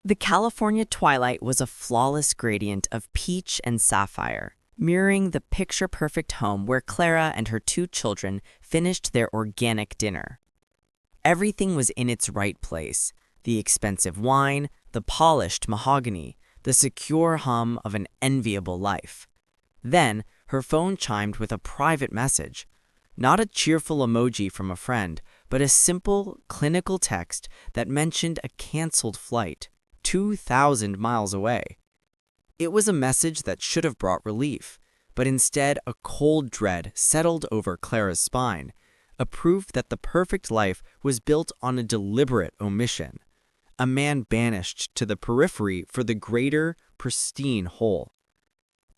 The California twilight was a flawless gradient of peach and sapphire, mirroring the picture-perfect home where Clara and her two children finished their organic dinner. Everything was in its right place: the expensive wine, the polished mahogany, the secure hum of an enviable life. Then, her phone chimed with a private message. Not a cheerful emoji from a friend, but a simple, clinical text that mentioned a canceled flight, 2,000 miles away. It was a message that should have brought relief, but instead a cold dread settled over Clara's spine, a proof that the perfect life was built on a deliberate omission, a man banished to the periphery for the greater, pristine whole.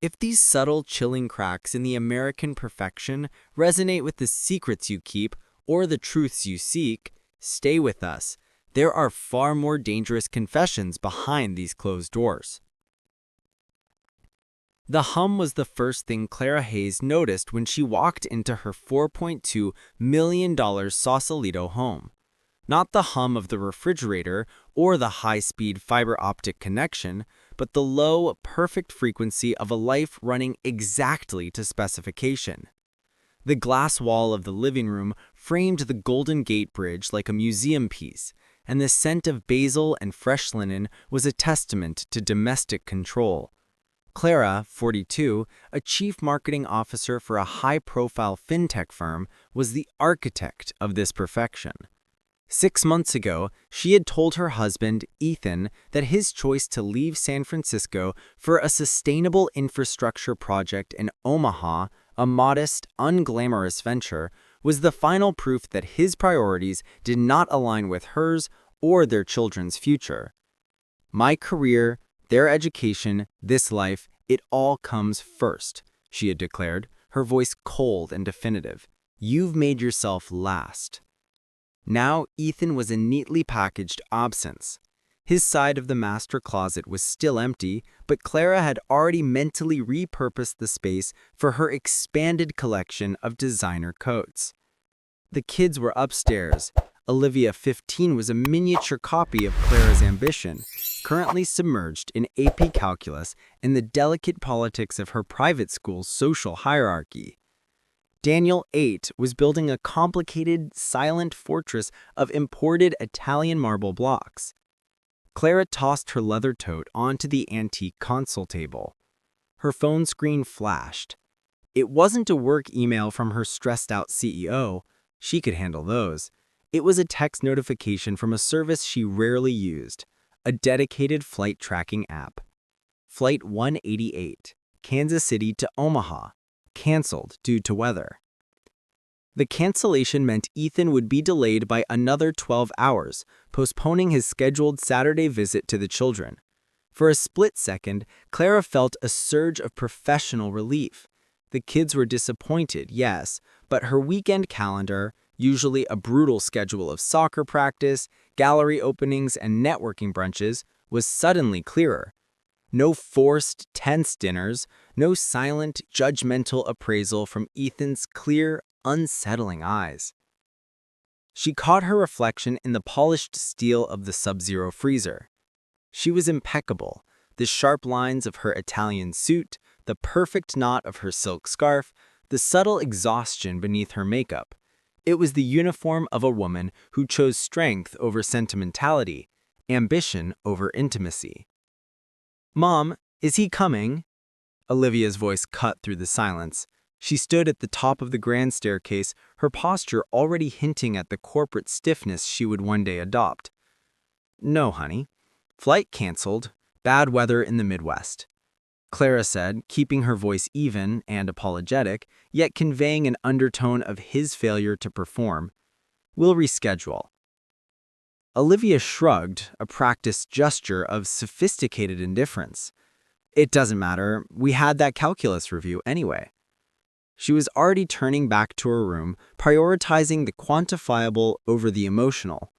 If these subtle, chilling cracks in the American perfection resonate with the secrets you keep or the truths you seek, stay with us. There are far more dangerous confessions behind these closed doors. The hum was the first thing Clara Hayes noticed when she walked into her $4.2 million Sausalito home. Not the hum of the refrigerator or the high-speed fiber optic connection, but the low, perfect frequency of a life running exactly to specification. The glass wall of the living room framed the Golden Gate Bridge like a museum piece, and the scent of basil and fresh linen was a testament to domestic control. Clara, 42, a chief marketing officer for a high-profile fintech firm, was the architect of this perfection. 6 months ago, she had told her husband, Ethan, that his choice to leave San Francisco for a sustainable infrastructure project in Omaha, a modest, unglamorous venture, was the final proof that his priorities did not align with hers or their children's future. "My career, their education, this life, it all comes first," she had declared, her voice cold and definitive. "You've made yourself last." Now Ethan was a neatly packaged absence. His side of the master closet was still empty, but Clara had already mentally repurposed the space for her expanded collection of designer coats. The kids were upstairs. Olivia, 15, was a miniature copy of Clara's ambition, currently submerged in AP calculus and the delicate politics of her private school's social hierarchy. Daniel, 8, was building a complicated, silent fortress of imported Italian marble blocks. Clara tossed her leather tote onto the antique console table. Her phone screen flashed. It wasn't a work email from her stressed-out CEO. She could handle those. It was a text notification from a service she rarely used, a dedicated flight tracking app. Flight 188, Kansas City to Omaha. Canceled due to weather. The cancellation meant Ethan would be delayed by another 12 hours, postponing his scheduled Saturday visit to the children. For a split second, Clara felt a surge of professional relief. The kids were disappointed, yes, but her weekend calendar, usually a brutal schedule of soccer practice, gallery openings, and networking brunches, was suddenly clearer. No forced, tense dinners, no silent, judgmental appraisal from Ethan's clear, unsettling eyes. She caught her reflection in the polished steel of the Sub-Zero freezer. She was impeccable, the sharp lines of her Italian suit, the perfect knot of her silk scarf, the subtle exhaustion beneath her makeup. It was the uniform of a woman who chose strength over sentimentality, ambition over intimacy. "Mom, is he coming?" Olivia's voice cut through the silence. She stood at the top of the grand staircase, her posture already hinting at the corporate stiffness she would one day adopt. "No, honey. Flight canceled. Bad weather in the Midwest," Clara said, keeping her voice even and apologetic, yet conveying an undertone of his failure to perform. "We'll reschedule." Olivia shrugged, a practiced gesture of sophisticated indifference. "It doesn't matter. We had that calculus review anyway." She was already turning back to her room, prioritizing the quantifiable over the emotional.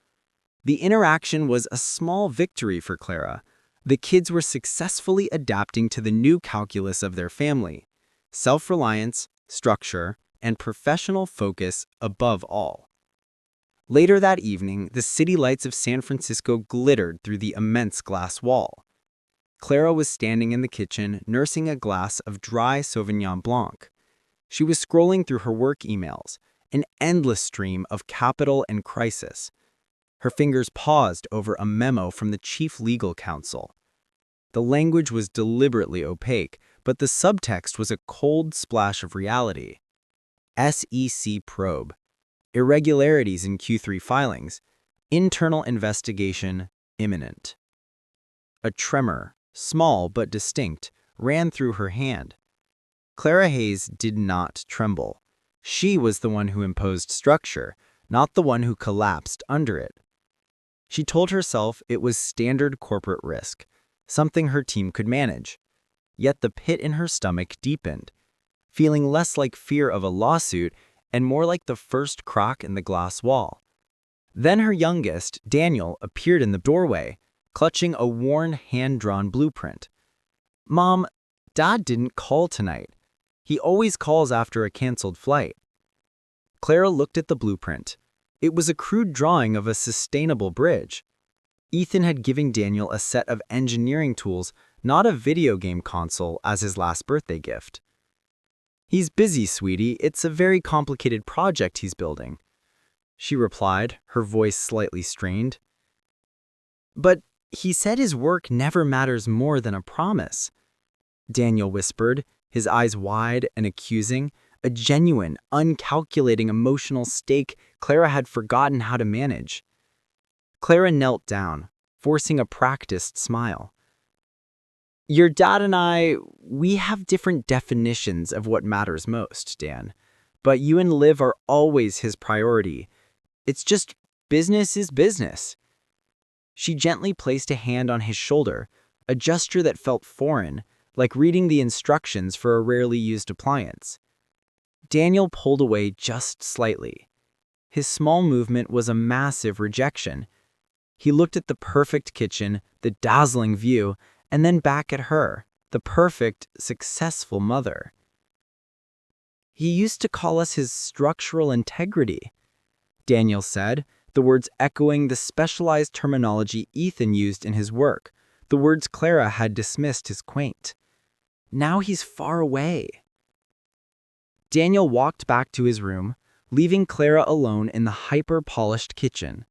The interaction was a small victory for Clara. The kids were successfully adapting to the new calculus of their family: self-reliance, structure, and professional focus above all. Later that evening, the city lights of San Francisco glittered through the immense glass wall. Clara was standing in the kitchen, nursing a glass of dry Sauvignon Blanc. She was scrolling through her work emails, an endless stream of capital and crisis. Her fingers paused over a memo from the chief legal counsel. The language was deliberately opaque, but the subtext was a cold splash of reality. SEC probe. Irregularities in Q3 filings. Internal investigation imminent. A tremor, small but distinct, ran through her hand. Clara Hayes did not tremble. She was the one who imposed structure, not the one who collapsed under it. She told herself it was standard corporate risk, something her team could manage. Yet the pit in her stomach deepened, feeling less like fear of a lawsuit and more like the first crack in the glass wall. Then her youngest, Daniel, appeared in the doorway, clutching a worn hand-drawn blueprint. "Mom, Dad didn't call tonight. He always calls after a canceled flight." Clara looked at the blueprint. It was a crude drawing of a sustainable bridge. Ethan had given Daniel a set of engineering tools, not a video game console, as his last birthday gift. "He's busy, sweetie. It's a very complicated project he's building," she replied, her voice slightly strained. "But he said his work never matters more than a promise," Daniel whispered, his eyes wide and accusing, a genuine, uncalculating emotional stake Clara had forgotten how to manage. Clara knelt down, forcing a practiced smile. "Your dad and we have different definitions of what matters most, Dan. But you and Liv are always his priority. It's just business is business." She gently placed a hand on his shoulder, a gesture that felt foreign, like reading the instructions for a rarely used appliance. Daniel pulled away just slightly. His small movement was a massive rejection. He looked at the perfect kitchen, the dazzling view, and then back at her, the perfect, successful mother. "He used to call us his structural integrity," Daniel said, the words echoing the specialized terminology Ethan used in his work, the words Clara had dismissed as quaint. "Now he's far away." Daniel walked back to his room, leaving Clara alone in the hyper-polished kitchen.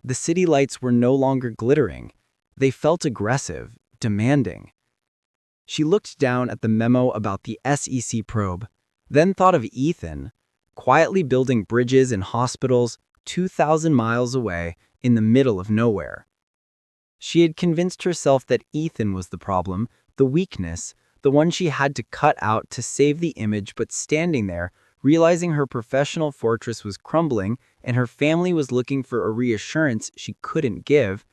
The city lights were no longer glittering. They felt aggressive, demanding. She looked down at the memo about the SEC probe, then thought of Ethan, quietly building bridges and hospitals 2,000 miles away in the middle of nowhere. She had convinced herself that Ethan was the problem, the weakness, the one she had to cut out to save the image, but standing there, realizing her professional fortress was crumbling and her family was looking for a reassurance she couldn't give,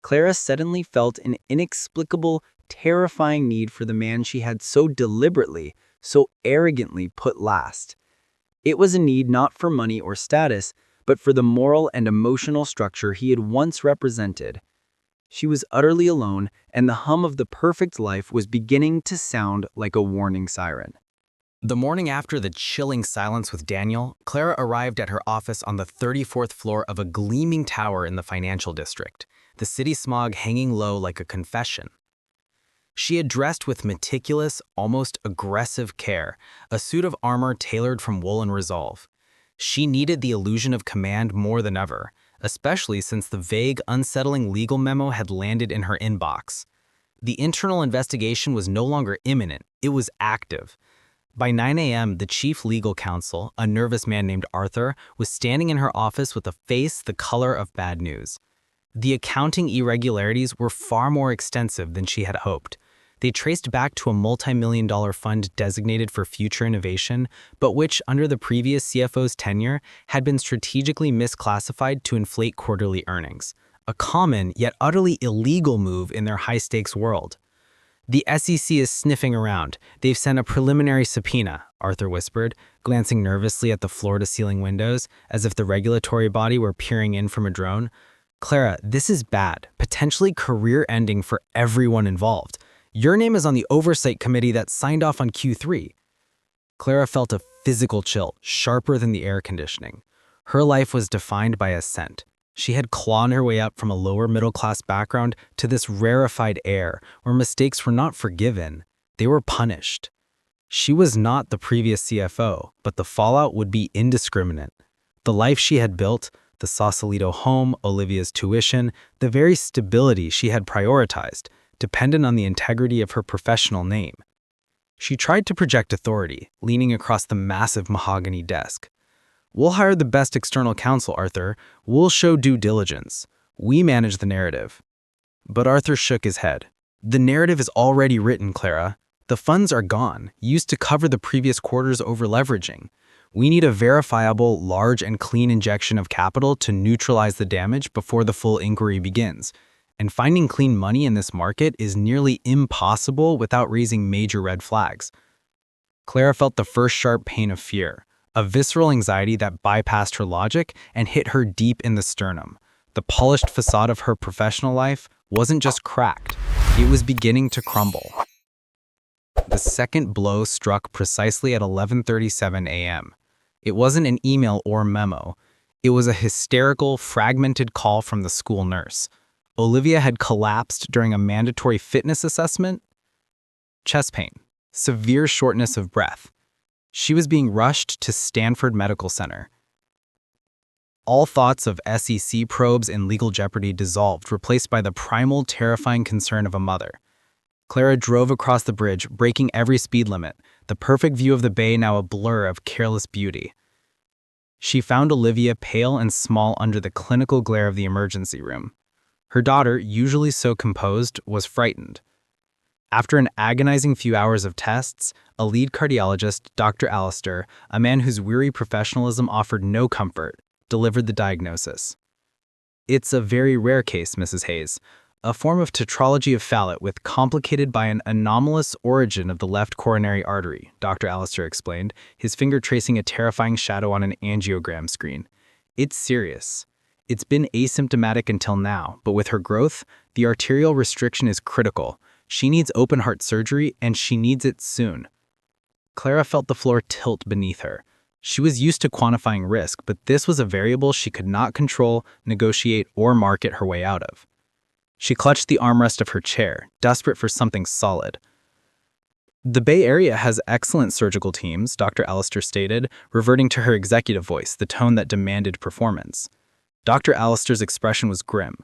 Clara suddenly felt an inexplicable, terrifying need for the man she had so deliberately, so arrogantly put last. It was a need not for money or status, but for the moral and emotional structure he had once represented. She was utterly alone, and the hum of the perfect life was beginning to sound like a warning siren. The morning after the chilling silence with Daniel, Clara arrived at her office on the 34th floor of a gleaming tower in the financial district, the city smog hanging low like a confession. She had dressed with meticulous, almost aggressive care, a suit of armor tailored from woolen resolve. She needed the illusion of command more than ever, especially since the vague, unsettling legal memo had landed in her inbox. The internal investigation was no longer imminent, it was active. By 9 a.m., the chief legal counsel, a nervous man named Arthur, was standing in her office with a face the color of bad news. The accounting irregularities were far more extensive than she had hoped. They traced back to a multi-million-dollar fund designated for future innovation, but which, under the previous CFO's tenure, had been strategically misclassified to inflate quarterly earnings. A common, yet utterly illegal move in their high-stakes world. "The SEC is sniffing around. They've sent a preliminary subpoena," Arthur whispered, glancing nervously at the floor-to-ceiling windows, as if the regulatory body were peering in from a drone. "Clara, this is bad, potentially career-ending for everyone involved. Your name is on the oversight committee that signed off on Q3. Clara felt a physical chill, sharper than the air conditioning. Her life was defined by ascent. She had clawed her way up from a lower middle-class background to this rarefied air where mistakes were not forgiven, they were punished. She was not the previous CFO, but the fallout would be indiscriminate. The life she had built, the Sausalito home, Olivia's tuition, the very stability she had prioritized, depended on the integrity of her professional name. She tried to project authority, leaning across the massive mahogany desk. "We'll hire the best external counsel, Arthur. We'll show due diligence. We manage the narrative." But Arthur shook his head. "The narrative is already written, Clara. The funds are gone, used to cover the previous quarter's over-leveraging. We need a verifiable, large and clean injection of capital to neutralize the damage before the full inquiry begins. And finding clean money in this market is nearly impossible without raising major red flags." Clara felt the first sharp pain of fear, a visceral anxiety that bypassed her logic and hit her deep in the sternum. The polished facade of her professional life wasn't just cracked, it was beginning to crumble. The second blow struck precisely at 11:37 a.m. It wasn't an email or memo. It was a hysterical, fragmented call from the school nurse. Olivia had collapsed during a mandatory fitness assessment. Chest pain, severe shortness of breath. She was being rushed to Stanford Medical Center. All thoughts of SEC probes and legal jeopardy dissolved, replaced by the primal, terrifying concern of a mother. Clara drove across the bridge, breaking every speed limit, the perfect view of the bay now a blur of careless beauty. She found Olivia pale and small under the clinical glare of the emergency room. Her daughter, usually so composed, was frightened. After an agonizing few hours of tests, a lead cardiologist, Dr. Alistair, a man whose weary professionalism offered no comfort, delivered the diagnosis. "It's a very rare case, Mrs. Hayes. A form of tetralogy of Fallot with complicated by an anomalous origin of the left coronary artery," Dr. Alistair explained, his finger tracing a terrifying shadow on an angiogram screen. "It's serious. It's been asymptomatic until now, but with her growth, the arterial restriction is critical. She needs open heart surgery, and she needs it soon." Clara felt the floor tilt beneath her. She was used to quantifying risk, but this was a variable she could not control, negotiate, or market her way out of. She clutched the armrest of her chair, desperate for something solid. "The Bay Area has excellent surgical teams," Dr. Alistair stated, reverting to her executive voice, the tone that demanded performance. Dr. Alistair's expression was grim.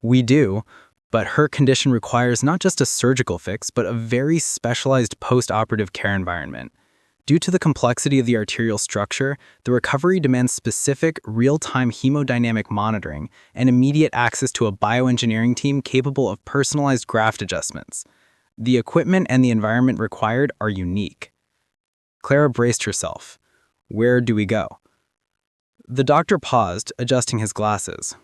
"We do, but her condition requires not just a surgical fix, but a very specialized post-operative care environment. Due to the complexity of the arterial structure, the recovery demands specific, real-time hemodynamic monitoring and immediate access to a bioengineering team capable of personalized graft adjustments. The equipment and the environment required are unique." Clara braced herself. "Where do we go?" The doctor paused, adjusting his glasses.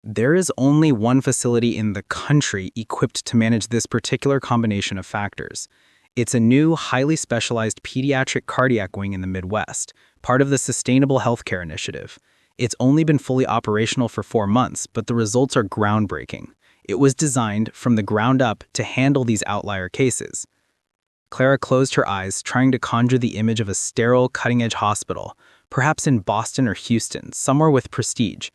"There is only one facility in the country equipped to manage this particular combination of factors. It's a new, highly specialized pediatric cardiac wing in the Midwest, part of the Sustainable Healthcare Initiative. It's only been fully operational for 4 months, but the results are groundbreaking. It was designed from the ground up to handle these outlier cases." Clara closed her eyes, trying to conjure the image of a sterile, cutting-edge hospital, perhaps in Boston or Houston, somewhere with prestige.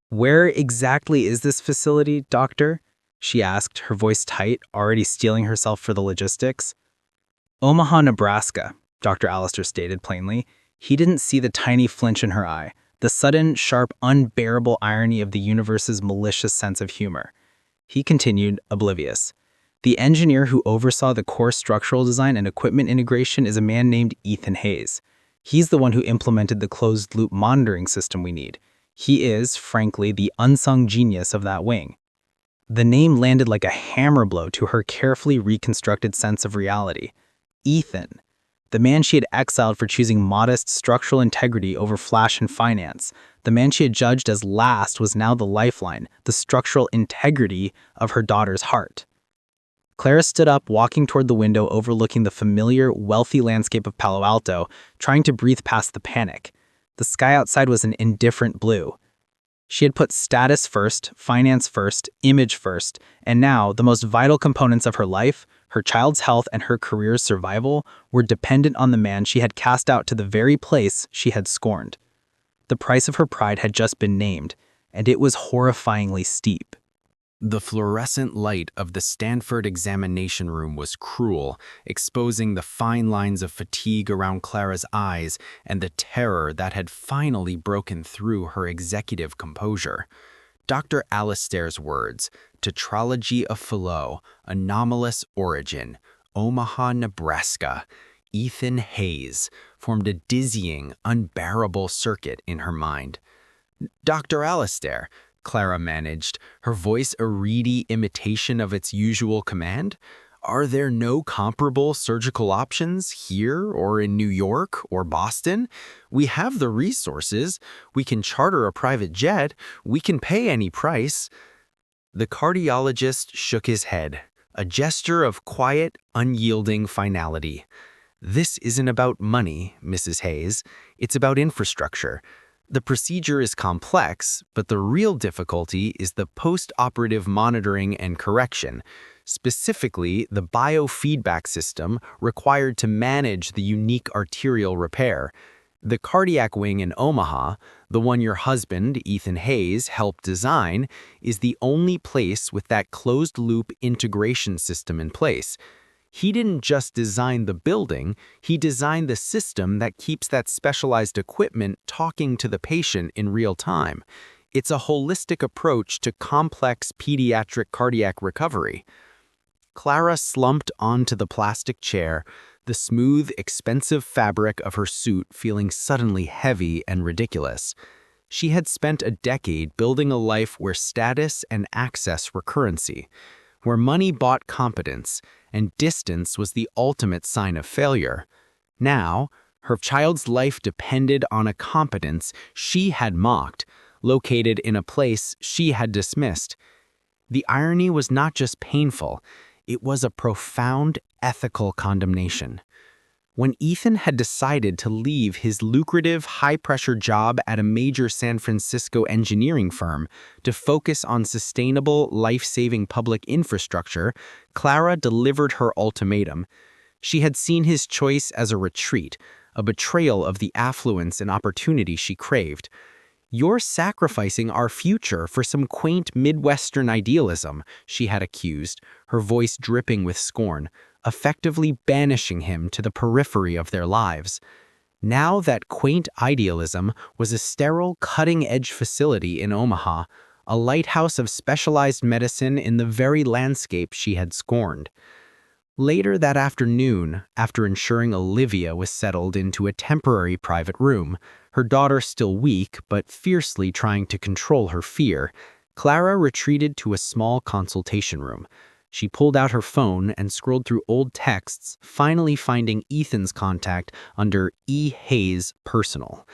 "Where exactly is this facility, doctor?" she asked, her voice tight, already steeling herself for the logistics. "Omaha, Nebraska," Dr. Alistair stated plainly. He didn't see the tiny flinch in her eye, the sudden, sharp, unbearable irony of the universe's malicious sense of humor. He continued, oblivious. "The engineer who oversaw the core structural design and equipment integration is a man named Ethan Hayes. He's the one who implemented the closed-loop monitoring system we need. He is, frankly, the unsung genius of that wing." The name landed like a hammer blow to her carefully reconstructed sense of reality. Ethan, the man she had exiled for choosing modest structural integrity over flash and finance, the man she had judged as last was now the lifeline, the structural integrity of her daughter's heart. Clara stood up, walking toward the window overlooking the familiar, wealthy landscape of Palo Alto, trying to breathe past the panic. The sky outside was an indifferent blue. She had put status first, finance first, image first, and now the most vital components of her life, her child's health and her career's survival, were dependent on the man she had cast out to the very place she had scorned. The price of her pride had just been named, and it was horrifyingly steep. The fluorescent light of the Stanford examination room was cruel, exposing the fine lines of fatigue around Clara's eyes and the terror that had finally broken through her executive composure. Dr. Alistair's words, tetralogy of Fallot, anomalous origin, Omaha, Nebraska, Ethan Hayes, formed a dizzying, unbearable circuit in her mind. Dr. Alistair, Clara managed, her voice a reedy imitation of its usual command. Are there no comparable surgical options here or in New York or Boston? We have the resources. We can charter a private jet. We can pay any price. The cardiologist shook his head, a gesture of quiet, unyielding finality. This isn't about money, Mrs. Hayes. It's about infrastructure. The procedure is complex, but the real difficulty is the post-operative monitoring and correction, specifically the biofeedback system required to manage the unique arterial repair. The cardiac wing in Omaha, the one your husband, Ethan Hayes, helped design, is the only place with that closed-loop integration system in place. He didn't just design the building, he designed the system that keeps that specialized equipment talking to the patient in real time. It's a holistic approach to complex pediatric cardiac recovery. Clara slumped onto the plastic chair, the smooth, expensive fabric of her suit feeling suddenly heavy and ridiculous. She had spent a decade building a life where status and access were currency, where money bought competence, and distance was the ultimate sign of failure. Now, her child's life depended on a competence she had mocked, located in a place she had dismissed. The irony was not just painful, it was a profound ethical condemnation. When Ethan had decided to leave his lucrative, high-pressure job at a major San Francisco engineering firm to focus on sustainable, life-saving public infrastructure, Clara delivered her ultimatum. She had seen his choice as a retreat, a betrayal of the affluence and opportunity she craved. "You're sacrificing our future for some quaint Midwestern idealism," she had accused, her voice dripping with scorn, effectively banishing him to the periphery of their lives. Now that quaint idealism was a sterile, cutting-edge facility in Omaha, a lighthouse of specialized medicine in the very landscape she had scorned. Later that afternoon, after ensuring Olivia was settled into a temporary private room, her daughter still weak but fiercely trying to control her fear, Clara retreated to a small consultation room. She pulled out her phone and scrolled through old texts, finally finding Ethan's contact under E. Hayes Personal.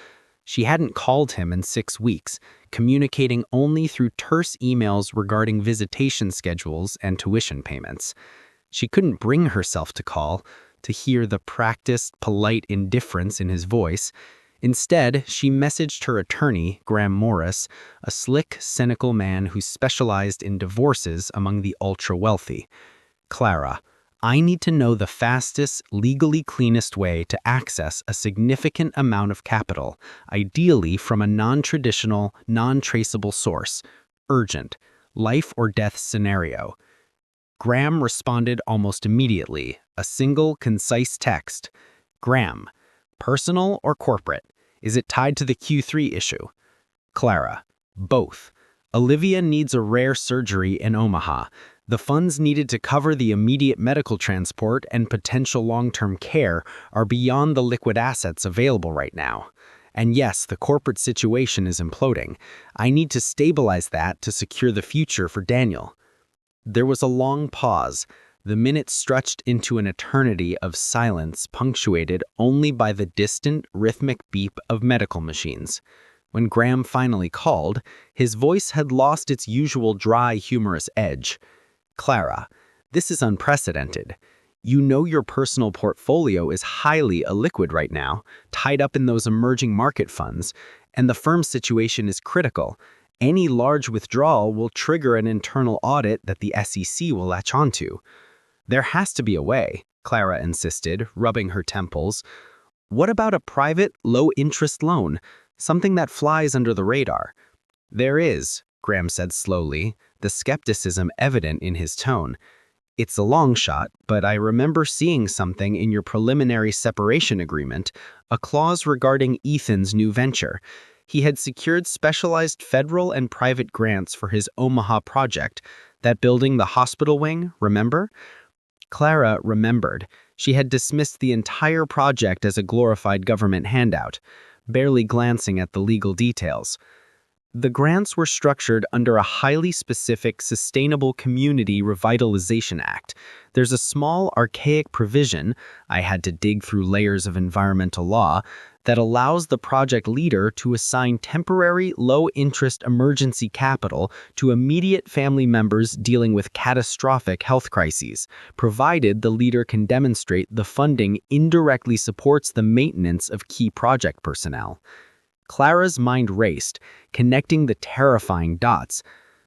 She hadn't called him in 6 weeks, communicating only through terse emails regarding visitation schedules and tuition payments. She couldn't bring herself to call, to hear the practiced, polite indifference in his voice. Instead, she messaged her attorney, Graham Morris, a slick, cynical man who specialized in divorces among the ultra-wealthy. "Clara, I need to know the fastest, legally cleanest way to access a significant amount of capital, ideally from a non-traditional, non-traceable source. Urgent. Life or death scenario." Graham responded almost immediately, a single, concise text. "Graham, personal or corporate? Is it tied to the Q3 issue?" Clara, "Both. Olivia needs a rare surgery in Omaha. The funds needed to cover the immediate medical transport and potential long-term care are beyond the liquid assets available right now. And yes, the corporate situation is imploding. I need to stabilize that to secure the future for Daniel." There was a long pause. The minutes stretched into an eternity of silence punctuated only by the distant, rhythmic beep of medical machines. When Graham finally called, his voice had lost its usual dry, humorous edge. "Clara, this is unprecedented. You know your personal portfolio is highly illiquid right now, tied up in those emerging market funds, and the firm's situation is critical. Any large withdrawal will trigger an internal audit that the SEC will latch onto." "There has to be a way," Clara insisted, rubbing her temples. "What about a private, low-interest loan? something that flies under the radar. There is, Graham said slowly, the skepticism evident in his tone. It's a long shot, but I remember seeing something in your preliminary separation agreement, a clause regarding Ethan's new venture. He had secured specialized federal and private grants for his Omaha project, that building the hospital wing, remember? Clara remembered. She had dismissed the entire project as a glorified government handout, barely glancing at the legal details. The grants were structured under a highly specific Sustainable Community Revitalization Act. There's a small, archaic provision, I had to dig through layers of environmental law, that allows the project leader to assign temporary, low-interest emergency capital to immediate family members dealing with catastrophic health crises, provided the leader can demonstrate the funding indirectly supports the maintenance of key project personnel. Clara's mind raced, connecting the terrifying dots.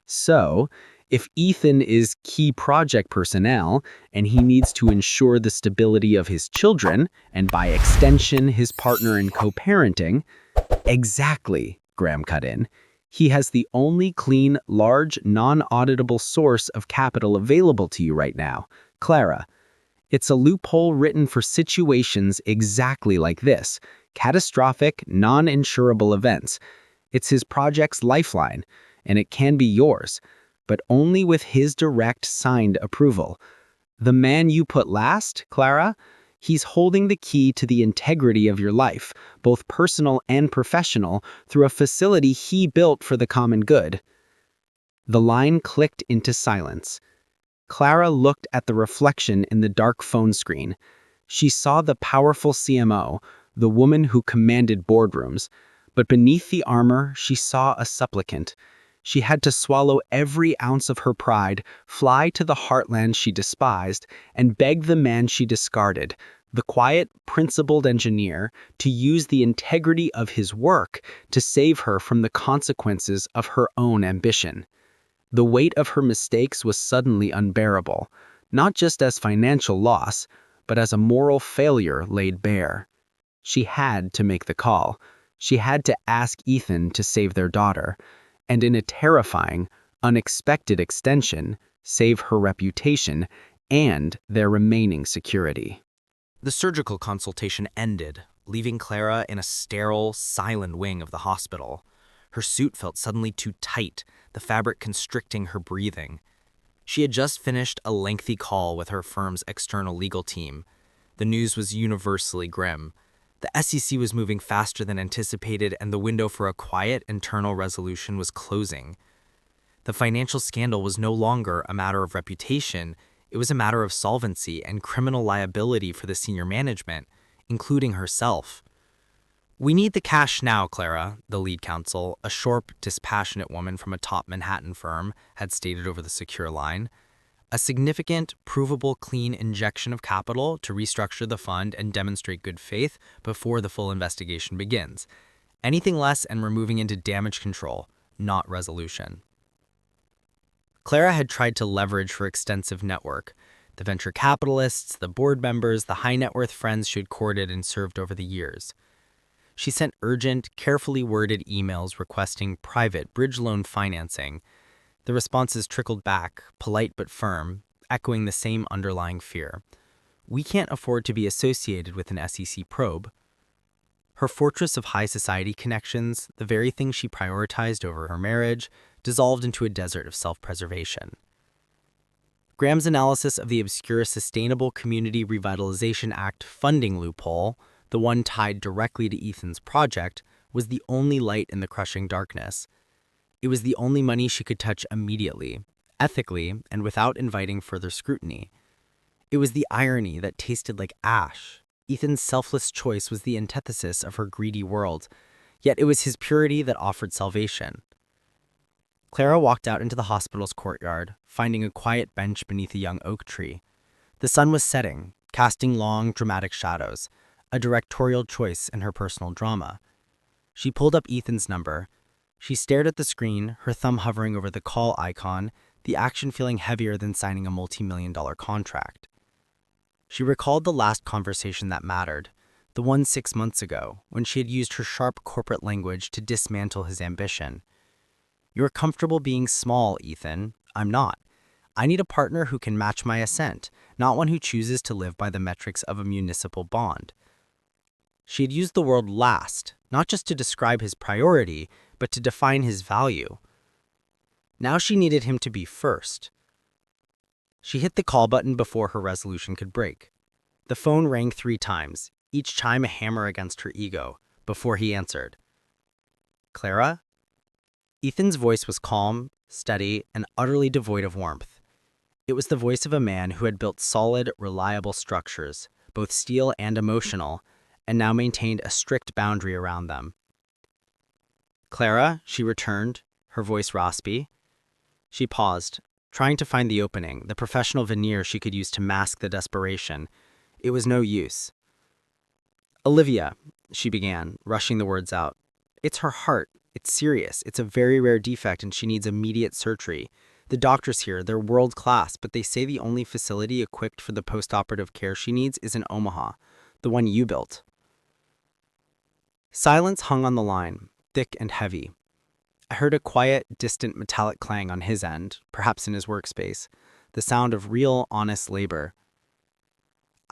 So, if Ethan is key project personnel, and he needs to ensure the stability of his children, and by extension his partner in co-parenting— Exactly, Graham cut in. He has the only clean, large, non-auditable source of capital available to you right now, Clara. It's a loophole written for situations exactly like this, catastrophic, non-insurable events. It's his project's lifeline, and it can be yours, but only with his direct signed approval. The man you put last, Clara, he's holding the key to the integrity of your life, both personal and professional, through a facility he built for the common good. The line clicked into silence. Clara looked at the reflection in the dark phone screen. She saw the powerful CMO, the woman who commanded boardrooms, but beneath the armor she saw a supplicant. She had to swallow every ounce of her pride, fly to the heartland she despised, and beg the man she discarded, the quiet, principled engineer, to use the integrity of his work to save her from the consequences of her own ambition. The weight of her mistakes was suddenly unbearable, not just as financial loss, but as a moral failure laid bare. She had to make the call. She had to ask Ethan to save their daughter, and in a terrifying, unexpected extension, save her reputation and their remaining security. The surgical consultation ended, leaving Clara in a sterile, silent wing of the hospital. Her suit felt suddenly too tight, the fabric constricting her breathing. She had just finished a lengthy call with her firm's external legal team. The news was universally grim. The SEC was moving faster than anticipated, and the window for a quiet internal resolution was closing. The financial scandal was no longer a matter of reputation, it was a matter of solvency and criminal liability for the senior management, including herself. "We need the cash now, Clara," the lead counsel, a short, dispassionate woman from a top Manhattan firm, had stated over the secure line. "A significant, provable, clean injection of capital to restructure the fund and demonstrate good faith before the full investigation begins. Anything less and we're moving into damage control, not resolution." Clara had tried to leverage her extensive network, the venture capitalists, the board members, the high-net-worth friends she had courted and served over the years. She sent urgent, carefully worded emails requesting private bridge loan financing. The responses trickled back, polite but firm, echoing the same underlying fear. "We can't afford to be associated with an SEC probe." Her fortress of high society connections, the very thing she prioritized over her marriage, dissolved into a desert of self-preservation. Graham's analysis of the obscure Sustainable Community Revitalization Act funding loophole, the one tied directly to Ethan's project, was the only light in the crushing darkness. It was the only money she could touch immediately, ethically, and without inviting further scrutiny. It was the irony that tasted like ash. Ethan's selfless choice was the antithesis of her greedy world, yet it was his purity that offered salvation. Clara walked out into the hospital's courtyard, finding a quiet bench beneath a young oak tree. The sun was setting, casting long, dramatic shadows, a directorial choice in her personal drama. She pulled up Ethan's number. She stared at the screen, her thumb hovering over the call icon, the action feeling heavier than signing a multi-million-dollar contract. She recalled the last conversation that mattered, the one 6 months ago, when she had used her sharp corporate language to dismantle his ambition. "You're comfortable being small, Ethan. I'm not. I need a partner who can match my ascent, not one who chooses to live by the metrics of a municipal bond." She had used the word last, not just to describe his priority, but to define his value. Now she needed him to be first. She hit the call button before her resolution could break. The phone rang 3 times, each chime a hammer against her ego, before he answered. "Clara?" Ethan's voice was calm, steady, and utterly devoid of warmth. It was the voice of a man who had built solid, reliable structures, both steel and emotional, and now maintained a strict boundary around them. "Clara," she returned, her voice raspy. She paused, trying to find the opening, the professional veneer she could use to mask the desperation. It was no use. "Olivia," she began, rushing the words out. "It's her heart. It's serious. It's a very rare defect and she needs immediate surgery. The doctors here, they're world class, but they say the only facility equipped for the post-operative care she needs is in Omaha, the one you built." Silence hung on the line, thick and heavy. I heard a quiet, distant metallic clang on his end, perhaps in his workspace, the sound of real, honest labor.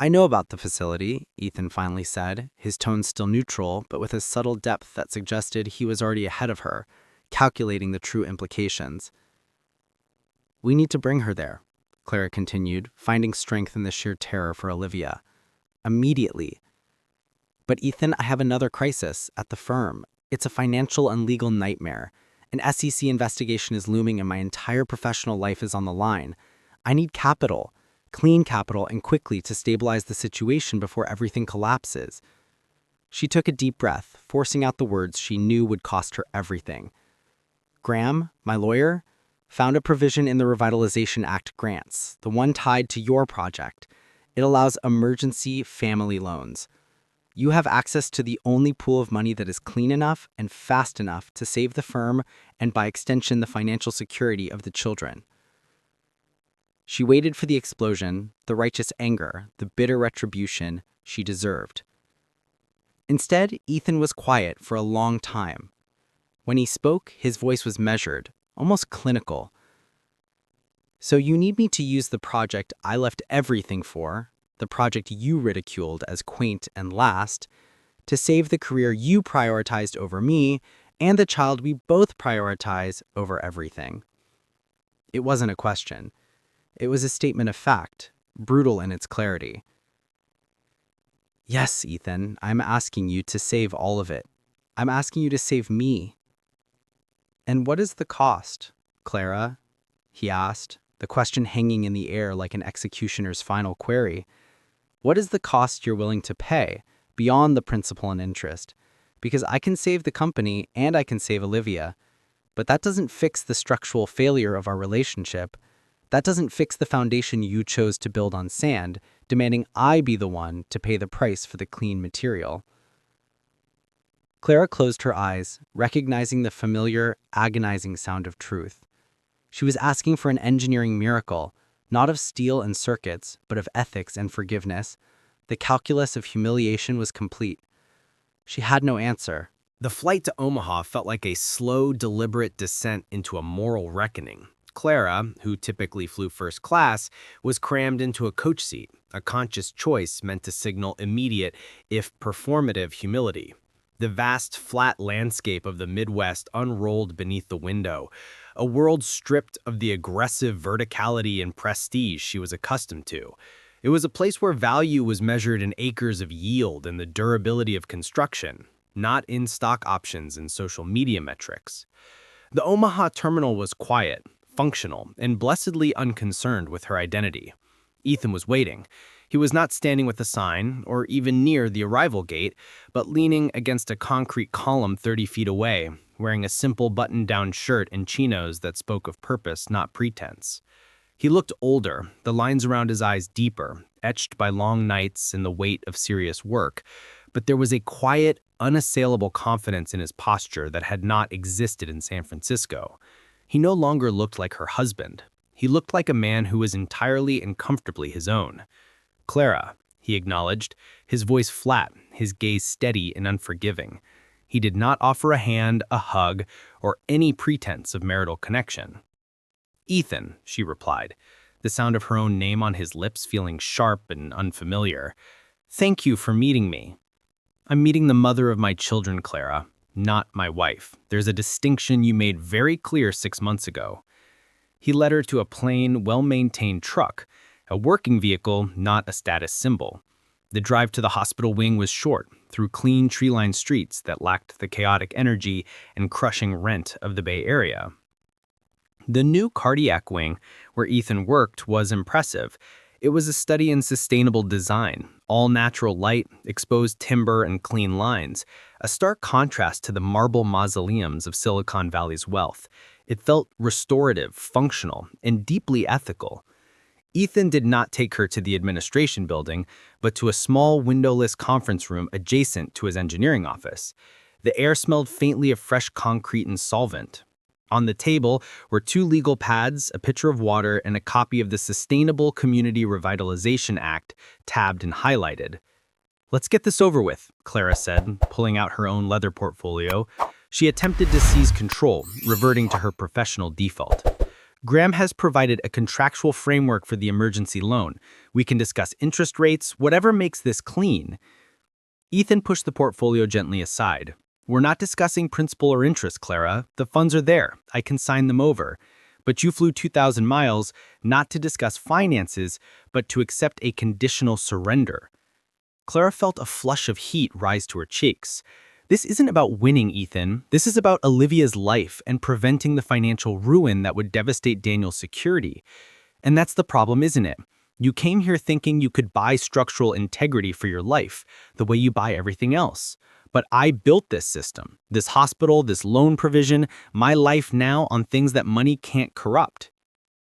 "I know about the facility," Ethan finally said, his tone still neutral, but with a subtle depth that suggested he was already ahead of her, calculating the true implications. "We need to bring her there," Clara continued, finding strength in the sheer terror for Olivia. "Immediately." "But Ethan, I have another crisis at the firm. It's a financial and legal nightmare. An SEC investigation is looming and my entire professional life is on the line. I need capital, clean capital, and quickly to stabilize the situation before everything collapses." She took a deep breath, forcing out the words she knew would cost her everything. "Graham, my lawyer, found a provision in the Revitalization Act grants, the one tied to your project. It allows emergency family loans. You have access to the only pool of money that is clean enough and fast enough to save the firm and by extension the financial security of the children." She waited for the explosion, the righteous anger, the bitter retribution she deserved. Instead, Ethan was quiet for a long time. When he spoke, his voice was measured, almost clinical. "So you need me to use the project I left everything for, the project you ridiculed as quaint and last, to save the career you prioritized over me and the child we both prioritize over everything." It wasn't a question. It was a statement of fact, brutal in its clarity. "Yes, Ethan, I'm asking you to save all of it. I'm asking you to save me." "And what is the cost, Clara?" he asked, the question hanging in the air like an executioner's final query. "What is the cost you're willing to pay, beyond the principal and interest? Because I can save the company and I can save Olivia, but that doesn't fix the structural failure of our relationship. That doesn't fix the foundation you chose to build on sand, demanding I be the one to pay the price for the clean material." Clara closed her eyes, recognizing the familiar, agonizing sound of truth. She was asking for an engineering miracle, not of steel and circuits, but of ethics and forgiveness. The calculus of humiliation was complete. She had no answer. The flight to Omaha felt like a slow, deliberate descent into a moral reckoning. Clara, who typically flew first class, was crammed into a coach seat, a conscious choice meant to signal immediate, if performative, humility. The vast, flat landscape of the Midwest unrolled beneath the window, a world stripped of the aggressive verticality and prestige she was accustomed to. It was a place where value was measured in acres of yield and the durability of construction, not in stock options and social media metrics. The Omaha terminal was quiet, functional, and blessedly unconcerned with her identity. Ethan was waiting. He was not standing with a sign, or even near the arrival gate, but leaning against a concrete column 30 feet away, wearing a simple button-down shirt and chinos that spoke of purpose, not pretense. He looked older, the lines around his eyes deeper, etched by long nights and the weight of serious work, but there was a quiet, unassailable confidence in his posture that had not existed in San Francisco. He no longer looked like her husband. He looked like a man who was entirely and comfortably his own. "Clara," he acknowledged, his voice flat, his gaze steady and unforgiving. He did not offer a hand, a hug, or any pretense of marital connection. "Ethan," she replied, the sound of her own name on his lips feeling sharp and unfamiliar. "Thank you for meeting me." "I'm meeting the mother of my children, Clara, not my wife. There's a distinction you made very clear 6 months ago." He led her to a plain, well-maintained truck, a working vehicle, not a status symbol. The drive to the hospital wing was short, through clean tree-lined streets that lacked the chaotic energy and crushing rent of the Bay Area. The new cardiac wing, where Ethan worked, was impressive. It was a study in sustainable design, all natural light, exposed timber, and clean lines, a stark contrast to the marble mausoleums of Silicon Valley's wealth. It felt restorative, functional, and deeply ethical. Ethan did not take her to the administration building, but to a small windowless conference room adjacent to his engineering office. The air smelled faintly of fresh concrete and solvent. On the table were 2 legal pads, a pitcher of water, and a copy of the Sustainable Community Revitalization Act, tabbed and highlighted. "Let's get this over with," Clara said, pulling out her own leather portfolio. She attempted to seize control, reverting to her professional default. "Graham has provided a contractual framework for the emergency loan. We can discuss interest rates, whatever makes this clean." Ethan pushed the portfolio gently aside. "We're not discussing principal or interest, Clara. The funds are there. I can sign them over. But you flew 2,000 miles, not to discuss finances, but to accept a conditional surrender." Clara felt a flush of heat rise to her cheeks. "This isn't about winning, Ethan. This is about Olivia's life and preventing the financial ruin that would devastate Daniel's security. And that's the problem, isn't it? You came here thinking you could buy structural integrity for your life, the way you buy everything else. But I built this system, this hospital, this loan provision, my life now on things that money can't corrupt."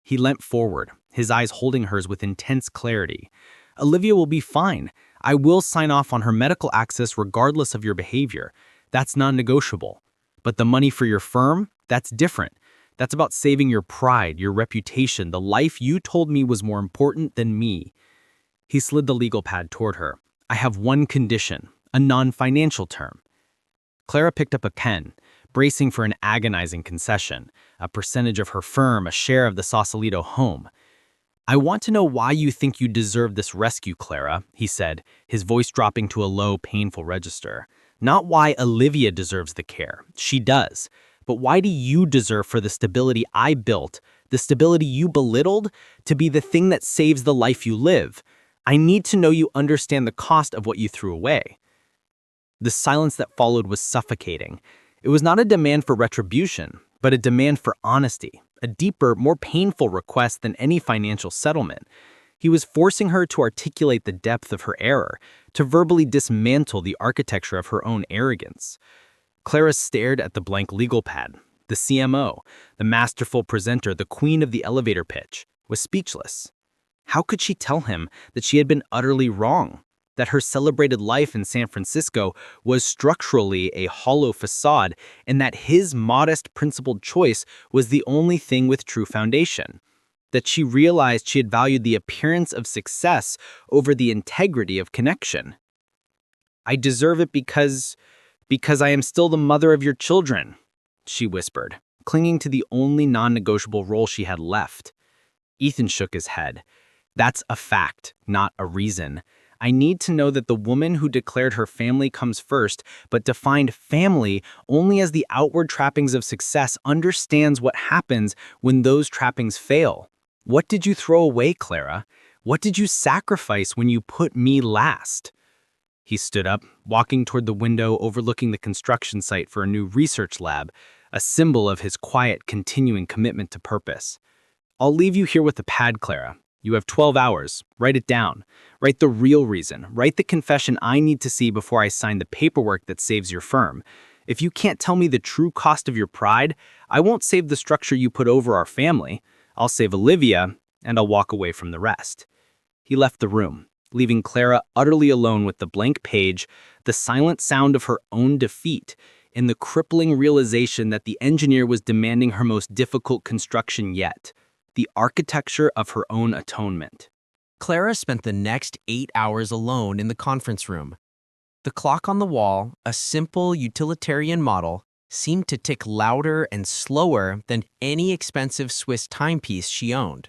He leant forward, his eyes holding hers with intense clarity. "Olivia will be fine. I will sign off on her medical access regardless of your behavior. That's non-negotiable. But the money for your firm, that's different. That's about saving your pride, your reputation, the life you told me was more important than me." He slid the legal pad toward her. "I have one condition, a non-financial term." Clara picked up a pen, bracing for an agonizing concession, a percentage of her firm, a share of the Sausalito home. "I want to know why you think you deserve this rescue, Clara," he said, his voice dropping to a low, painful register. "Not why Olivia deserves the care. She does. But why do you deserve for the stability I built, the stability you belittled, to be the thing that saves the life you live? I need to know you understand the cost of what you threw away." The silence that followed was suffocating. It was not a demand for retribution, but a demand for honesty, a deeper, more painful request than any financial settlement. He was forcing her to articulate the depth of her error, to verbally dismantle the architecture of her own arrogance. Clara stared at the blank legal pad. The CMO, the masterful presenter, the queen of the elevator pitch, was speechless. How could she tell him that she had been utterly wrong? That her celebrated life in San Francisco was structurally a hollow facade, and that his modest, principled choice was the only thing with true foundation? That she realized she had valued the appearance of success over the integrity of connection? "I deserve it because I am still the mother of your children," she whispered, clinging to the only non-negotiable role she had left. Ethan shook his head. "That's a fact, not a reason. I need to know that the woman who declared her family comes first, but defined family only as the outward trappings of success, understands what happens when those trappings fail. What did you throw away, Clara? What did you sacrifice when you put me last?" He stood up, walking toward the window overlooking the construction site for a new research lab, a symbol of his quiet, continuing commitment to purpose. "I'll leave you here with the pad, Clara. You have 12 hours. Write it down. Write the real reason. Write the confession I need to see before I sign the paperwork that saves your firm. If you can't tell me the true cost of your pride, I won't save the structure you put over our family. I'll save Olivia, and I'll walk away from the rest." He left the room, leaving Clara utterly alone with the blank page, the silent sound of her own defeat, and the crippling realization that the engineer was demanding her most difficult construction yet, the architecture of her own atonement. Clara spent the next 8 hours alone in the conference room. The clock on the wall, a simple utilitarian model, seemed to tick louder and slower than any expensive Swiss timepiece she owned.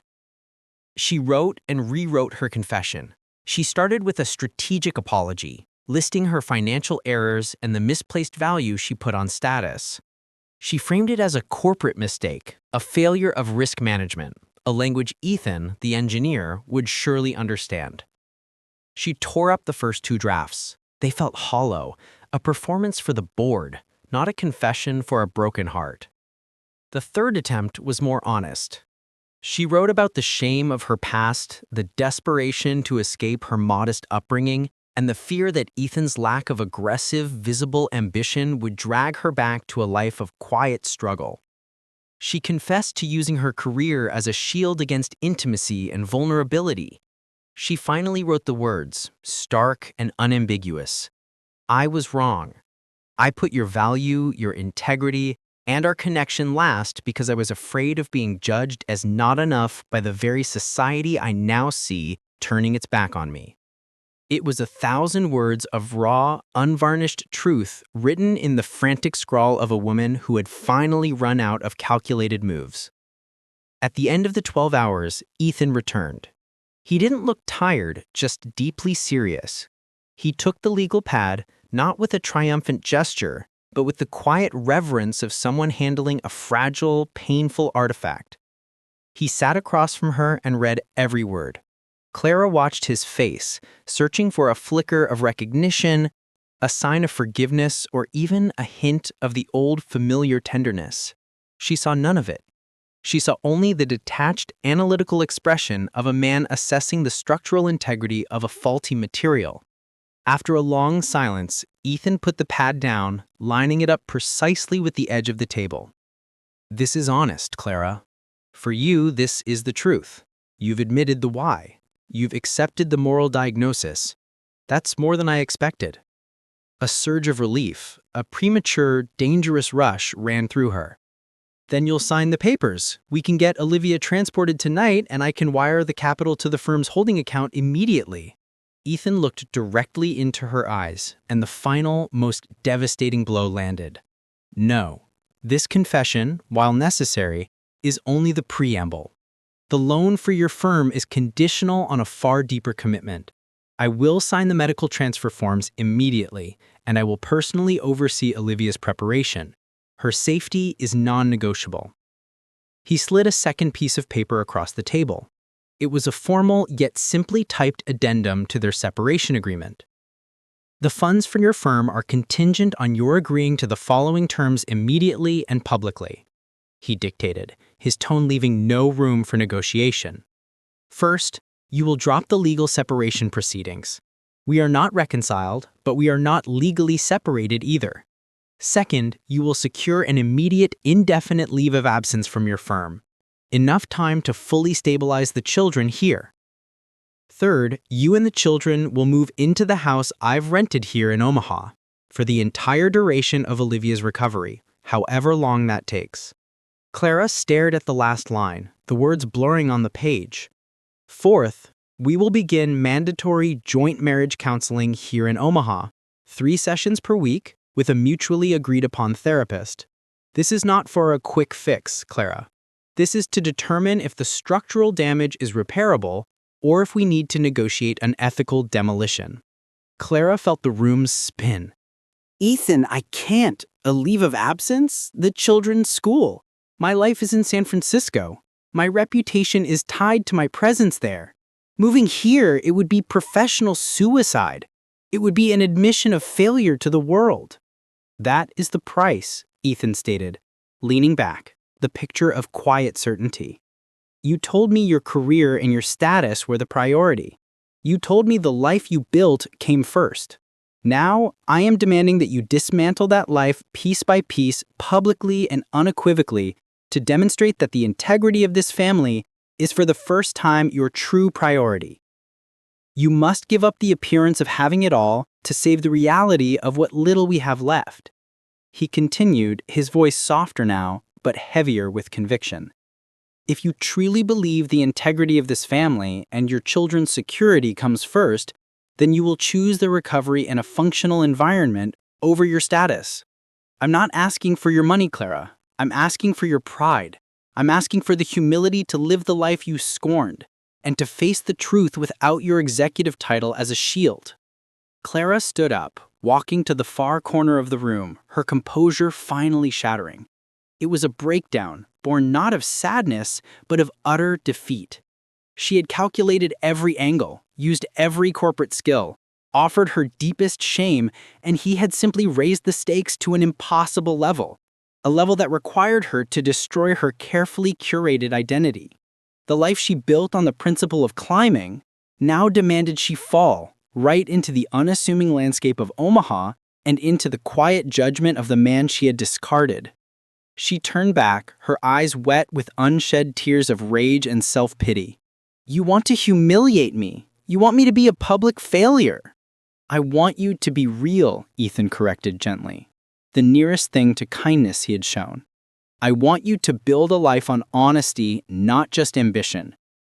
She wrote and rewrote her confession. She started with a strategic apology, listing her financial errors and the misplaced value she put on status. She framed it as a corporate mistake, a failure of risk management, a language Ethan, the engineer, would surely understand. She tore up the first 2 drafts. They felt hollow, a performance for the board, not a confession for a broken heart. The third attempt was more honest. She wrote about the shame of her past, the desperation to escape her modest upbringing, and the fear that Ethan's lack of aggressive, visible ambition would drag her back to a life of quiet struggle. She confessed to using her career as a shield against intimacy and vulnerability. She finally wrote the words, stark and unambiguous. I was wrong. I put your value, your integrity, and our connection last because I was afraid of being judged as not enough by the very society I now see turning its back on me. It was 1,000 words of raw, unvarnished truth written in the frantic scrawl of a woman who had finally run out of calculated moves. At the end of the 12 hours, Ethan returned. He didn't look tired, just deeply serious. He took the legal pad, not with a triumphant gesture, but with the quiet reverence of someone handling a fragile, painful artifact. He sat across from her and read every word. Clara watched his face, searching for a flicker of recognition, a sign of forgiveness, or even a hint of the old familiar tenderness. She saw none of it. She saw only the detached, analytical expression of a man assessing the structural integrity of a faulty material. After a long silence, Ethan put the pad down, lining it up precisely with the edge of the table. This is honest, Clara. For you, this is the truth. You've admitted the why. You've accepted the moral diagnosis. That's more than I expected. A surge of relief, a premature, dangerous rush ran through her. Then you'll sign the papers. We can get Olivia transported tonight, and I can wire the capital to the firm's holding account immediately. Ethan looked directly into her eyes, and the final, most devastating blow landed. No, this confession, while necessary, is only the preamble. The loan for your firm is conditional on a far deeper commitment. I will sign the medical transfer forms immediately, and I will personally oversee Olivia's preparation. Her safety is non-negotiable. He slid a second piece of paper across the table. It was a formal yet simply typed addendum to their separation agreement. The funds for your firm are contingent on your agreeing to the following terms immediately and publicly, he dictated, his tone leaving no room for negotiation. First, you will drop the legal separation proceedings. We are not reconciled, but we are not legally separated either. Second, you will secure an immediate, indefinite leave of absence from your firm. Enough time to fully stabilize the children here. Third, you and the children will move into the house I've rented here in Omaha for the entire duration of Olivia's recovery, however long that takes. Clara stared at the last line, the words blurring on the page. Fourth, we will begin mandatory joint marriage counseling here in Omaha, 3 sessions per week with a mutually agreed upon therapist. This is not for a quick fix, Clara. This is to determine if the structural damage is repairable or if we need to negotiate an ethical demolition. Clara felt the room spin. Ethan, I can't. A leave of absence? The children's school. My life is in San Francisco. My reputation is tied to my presence there. Moving here, it would be professional suicide. It would be an admission of failure to the world. That is the price, Ethan stated, leaning back, the picture of quiet certainty. You told me your career and your status were the priority. You told me the life you built came first. Now, I am demanding that you dismantle that life piece by piece, publicly and unequivocally, to demonstrate that the integrity of this family is for the first time your true priority. You must give up the appearance of having it all to save the reality of what little we have left. He continued, his voice softer now, but heavier with conviction. If you truly believe the integrity of this family and your children's security comes first, then you will choose the recovery in a functional environment over your status. I'm not asking for your money, Clara. I'm asking for your pride. I'm asking for the humility to live the life you scorned and to face the truth without your executive title as a shield. Clara stood up, walking to the far corner of the room, her composure finally shattering. It was a breakdown, born not of sadness, but of utter defeat. She had calculated every angle, used every corporate skill, offered her deepest shame, and he had simply raised the stakes to an impossible level, a level that required her to destroy her carefully curated identity. The life she built on the principle of climbing now demanded she fall right into the unassuming landscape of Omaha and into the quiet judgment of the man she had discarded. She turned back, her eyes wet with unshed tears of rage and self-pity. "You want to humiliate me. You want me to be a public failure." "I want you to be real," Ethan corrected gently, the nearest thing to kindness he had shown. "I want you to build a life on honesty, not just ambition.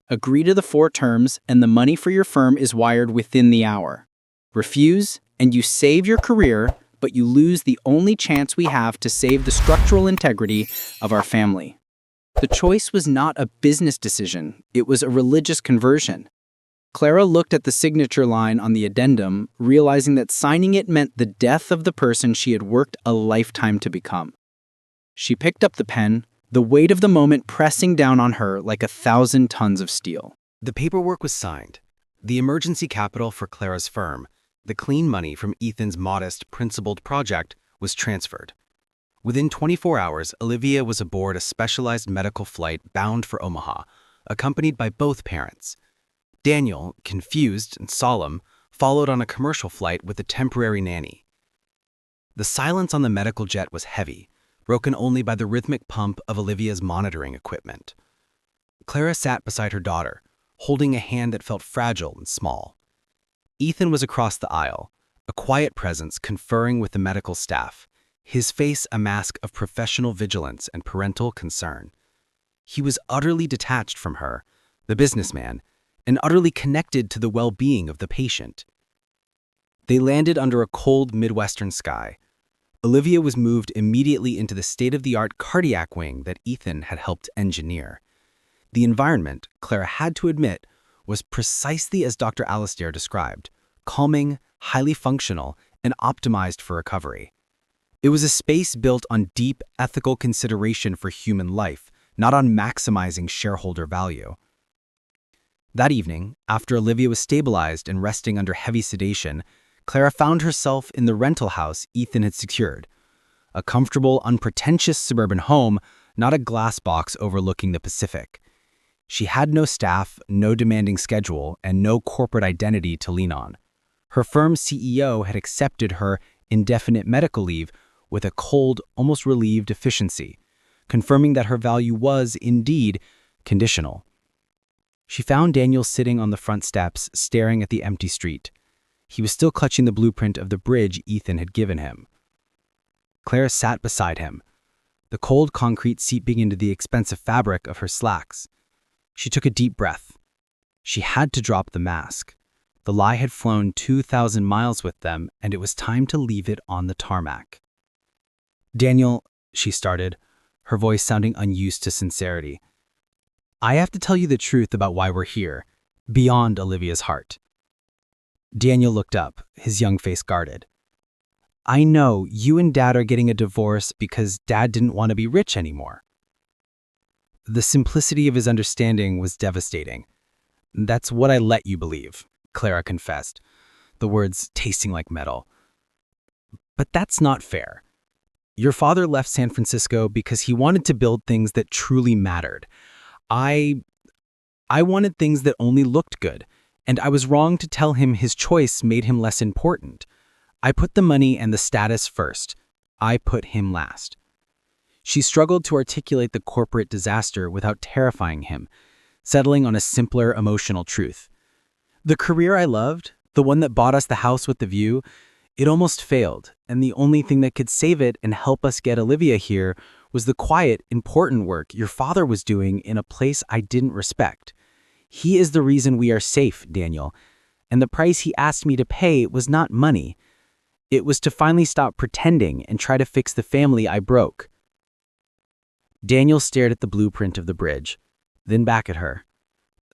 Agree to the 4 terms, and the money for your firm is wired within the hour. Refuse, and you save your career, but you lose the only chance we have to save the structural integrity of our family." The choice was not a business decision, it was a religious conversion. Clara looked at the signature line on the addendum, realizing that signing it meant the death of the person she had worked a lifetime to become. She picked up the pen, the weight of the moment pressing down on her like 1,000 tons of steel. The paperwork was signed. The emergency capital for Clara's firm, the clean money from Ethan's modest, principled project, was transferred. Within 24 hours, Olivia was aboard a specialized medical flight bound for Omaha, accompanied by both parents. Daniel, confused and solemn, followed on a commercial flight with a temporary nanny. The silence on the medical jet was heavy, broken only by the rhythmic pump of Olivia's monitoring equipment. Clara sat beside her daughter, holding a hand that felt fragile and small. Ethan was across the aisle, a quiet presence conferring with the medical staff, his face a mask of professional vigilance and parental concern. He was utterly detached from her, the businessman, and utterly connected to the well-being of the patient. They landed under a cold Midwestern sky. Olivia was moved immediately into the state-of-the-art cardiac wing that Ethan had helped engineer. The environment, Clara had to admit, was precisely as Dr. Alastair described, calming, highly functional, and optimized for recovery. It was a space built on deep ethical consideration for human life, not on maximizing shareholder value. That evening, after Olivia was stabilized and resting under heavy sedation, Clara found herself in the rental house Ethan had secured. A comfortable, unpretentious suburban home, not a glass box overlooking the Pacific. She had no staff, no demanding schedule, and no corporate identity to lean on. Her firm's CEO had accepted her indefinite medical leave with a cold, almost relieved efficiency, confirming that her value was, indeed, conditional. She found Daniel sitting on the front steps, staring at the empty street. He was still clutching the blueprint of the bridge Ethan had given him. Clara sat beside him, the cold concrete seeping into the expensive fabric of her slacks. She took a deep breath. She had to drop the mask. The lie had flown 2,000 miles with them, and it was time to leave it on the tarmac. "Daniel," she started, her voice sounding unused to sincerity, "I have to tell you the truth about why we're here, beyond Olivia's heart." Daniel looked up, his young face guarded. "I know you and Dad are getting a divorce because Dad didn't want to be rich anymore." The simplicity of his understanding was devastating. "That's what I let you believe," Clara confessed, the words tasting like metal. "But that's not fair. Your father left San Francisco because he wanted to build things that truly mattered. I wanted things that only looked good, and I was wrong to tell him his choice made him less important. I put the money and the status first. I put him last." She struggled to articulate the corporate disaster without terrifying him, settling on a simpler emotional truth. "The career I loved, the one that bought us the house with the view, It almost failed, and the only thing that could save it and help us get Olivia here was the quiet, important work your father was doing in a place I didn't respect. He is the reason we are safe, Daniel, and the price he asked me to pay was not money. It was to finally stop pretending and try to fix the family I broke. Daniel stared at the blueprint of the bridge, then back at her.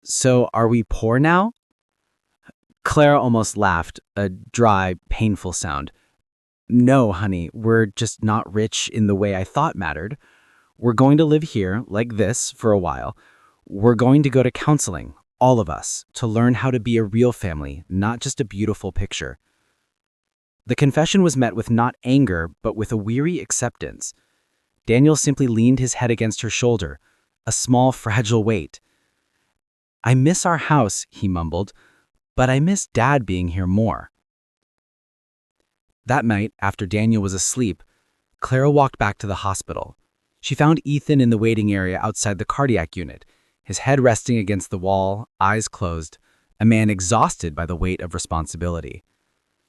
So are we poor now? Clara almost laughed, a dry, painful sound. No, honey, we're just not rich in the way I thought mattered. We're going to live here, like this, for a while. We're going to go to counseling, all of us, to learn how to be a real family, not just a beautiful picture. The confession was met with not anger, but with a weary acceptance. Daniel simply leaned his head against her shoulder, a small, fragile weight. I miss our house, he mumbled, but I miss Dad being here more. That night, after Daniel was asleep, Clara walked back to the hospital. She found Ethan in the waiting area outside the cardiac unit, his head resting against the wall, eyes closed, a man exhausted by the weight of responsibility.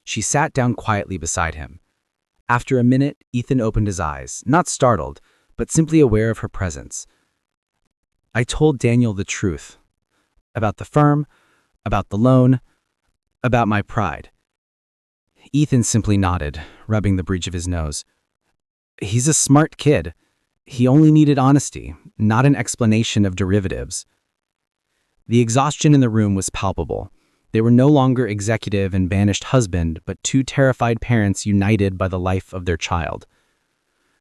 She sat down quietly beside him. After a minute, Ethan opened his eyes, not startled, but simply aware of her presence. I told Daniel the truth. About the firm, about the loan, about my pride. Ethan simply nodded, rubbing the bridge of his nose. He's a smart kid. He only needed honesty, not an explanation of derivatives. The exhaustion in the room was palpable. They were no longer executive and banished husband, but two terrified parents united by the life of their child.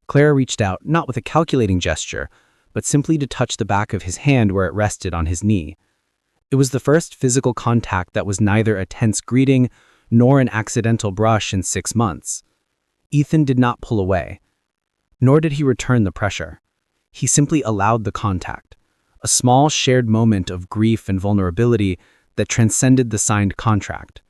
Clara reached out, not with a calculating gesture, but simply to touch the back of his hand where it rested on his knee. It was the first physical contact that was neither a tense greeting nor an accidental brush in 6 months. Ethan did not pull away, nor did he return the pressure. He simply allowed the contact, a small shared moment of grief and vulnerability that transcended the signed contract.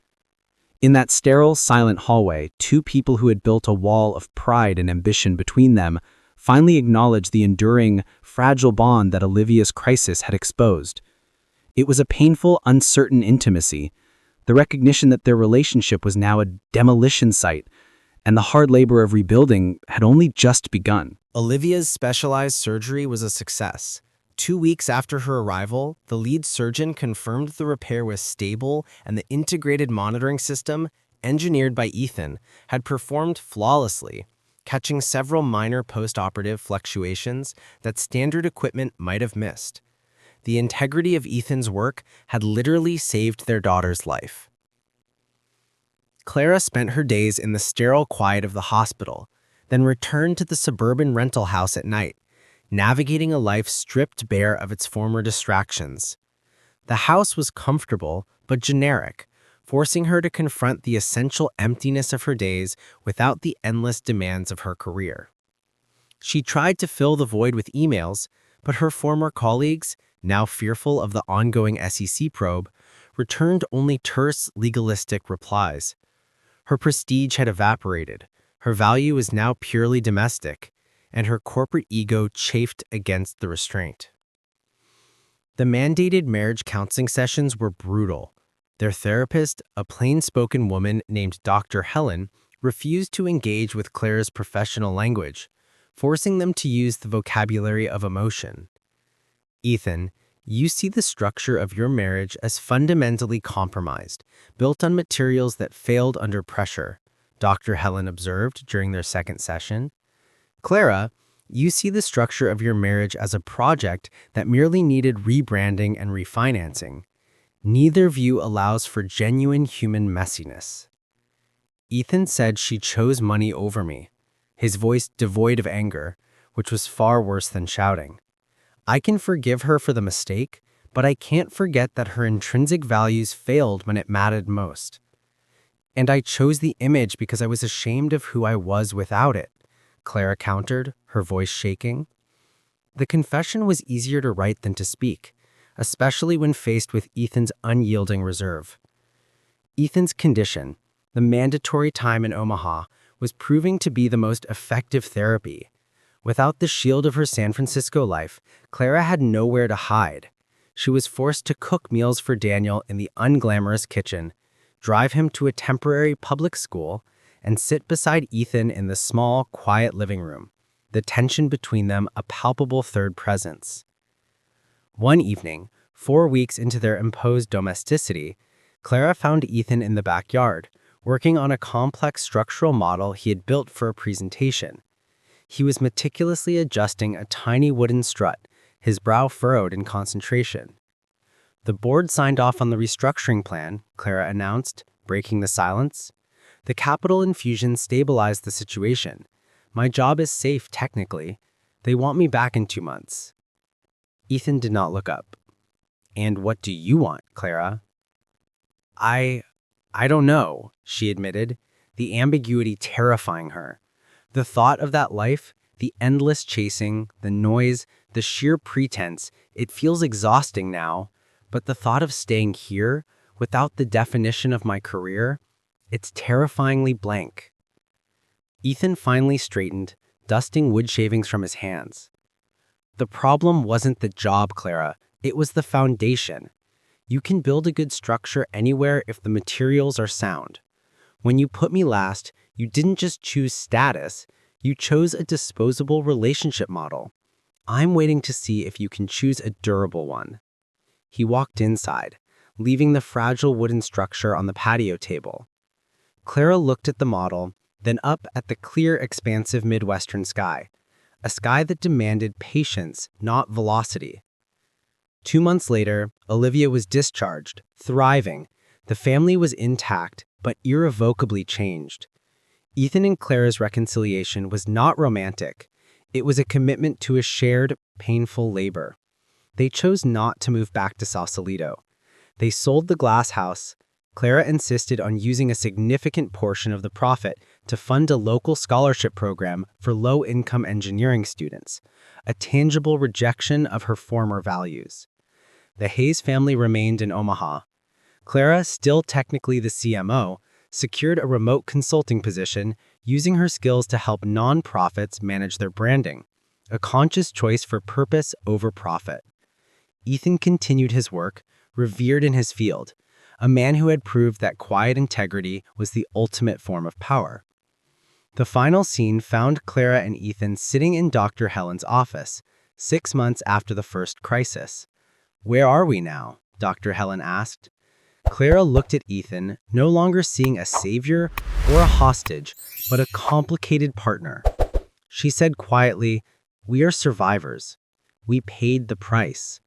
In that sterile, silent hallway, two people who had built a wall of pride and ambition between them finally acknowledged the enduring, fragile bond that Olivia's crisis had exposed. It was a painful, uncertain intimacy, the recognition that their relationship was now a demolition site, and the hard labor of rebuilding had only just begun. Olivia's specialized surgery was a success. 2 weeks after her arrival, the lead surgeon confirmed the repair was stable and the integrated monitoring system, engineered by Ethan, had performed flawlessly, catching several minor post-operative fluctuations that standard equipment might have missed. The integrity of Ethan's work had literally saved their daughter's life. Clara spent her days in the sterile quiet of the hospital, then returned to the suburban rental house at night, navigating a life stripped bare of its former distractions. The house was comfortable but generic, forcing her to confront the essential emptiness of her days without the endless demands of her career. She tried to fill the void with emails, but her former colleagues, now fearful of the ongoing SEC probe, returned only terse, legalistic replies. Her prestige had evaporated, her value is now purely domestic, and her corporate ego chafed against the restraint. The mandated marriage counseling sessions were brutal. Their therapist, a plain-spoken woman named Dr. Helen, refused to engage with Clara's professional language, forcing them to use the vocabulary of emotion. Ethan, you see the structure of your marriage as fundamentally compromised, built on materials that failed under pressure, Dr. Helen observed during their second session. Clara, you see the structure of your marriage as a project that merely needed rebranding and refinancing. Neither view allows for genuine human messiness. Ethan said she chose money over me, his voice devoid of anger, which was far worse than shouting. I can forgive her for the mistake, but I can't forget that her intrinsic values failed when it mattered most. And I chose the image because I was ashamed of who I was without it, Clara countered, her voice shaking. The confession was easier to write than to speak, especially when faced with Ethan's unyielding reserve. Ethan's condition, the mandatory time in Omaha, was proving to be the most effective therapy. Without the shield of her San Francisco life, Clara had nowhere to hide. She was forced to cook meals for Daniel in the unglamorous kitchen, drive him to a temporary public school, and sit beside Ethan in the small, quiet living room, the tension between them a palpable third presence. One evening, 4 weeks into their imposed domesticity, Clara found Ethan in the backyard, working on a complex structural model he had built for a presentation. He was meticulously adjusting a tiny wooden strut, his brow furrowed in concentration. "The board signed off on the restructuring plan," Clara announced, breaking the silence. "The capital infusion stabilized the situation. My job is safe technically. They want me back in 2 months." Ethan did not look up. "And what do you want, Clara?" I don't know," she admitted, the ambiguity terrifying her. The thought of that life, the endless chasing, the noise, the sheer pretense, it feels exhausting now. But the thought of staying here, without the definition of my career, it's terrifyingly blank. Ethan finally straightened, dusting wood shavings from his hands. "The problem wasn't the job, Clara. It was the foundation. You can build a good structure anywhere if the materials are sound. When you put me last, you didn't just choose status, you chose a disposable relationship model. I'm waiting to see if you can choose a durable one." He walked inside, leaving the fragile wooden structure on the patio table. Clara looked at the model, then up at the clear, expansive Midwestern sky, a sky that demanded patience, not velocity. 2 months later, Olivia was discharged, thriving. The family was intact, but irrevocably changed. Ethan and Clara's reconciliation was not romantic. It was a commitment to a shared, painful labor. They chose not to move back to Sausalito. They sold the glass house. Clara insisted on using a significant portion of the profit to fund a local scholarship program for low-income engineering students, a tangible rejection of her former values. The Hayes family remained in Omaha. Clara, still technically the CMO, secured a remote consulting position, using her skills to help nonprofits manage their branding, a conscious choice for purpose over profit. Ethan continued his work, revered in his field, a man who had proved that quiet integrity was the ultimate form of power. The final scene found Clara and Ethan sitting in Dr. Helen's office, 6 months after the first crisis. "Where are we now?" Dr. Helen asked. Clara looked at Ethan, no longer seeing a savior or a hostage, but a complicated partner. She said quietly, "We are survivors. We paid the price.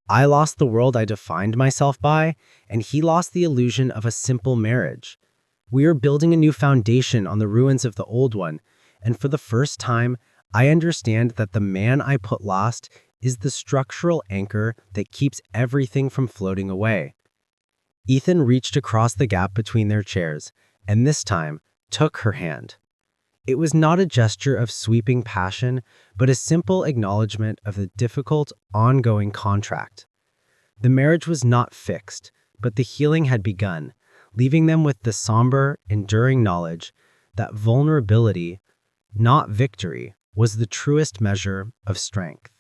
I lost the world I defined myself by, and he lost the illusion of a simple marriage. We are building a new foundation on the ruins of the old one, and for the first time, I understand that the man I put last is the structural anchor that keeps everything from floating away." Ethan reached across the gap between their chairs, and this time took her hand. It was not a gesture of sweeping passion, but a simple acknowledgement of the difficult, ongoing contract. The marriage was not fixed, but the healing had begun, leaving them with the somber, enduring knowledge that vulnerability, not victory, was the truest measure of strength.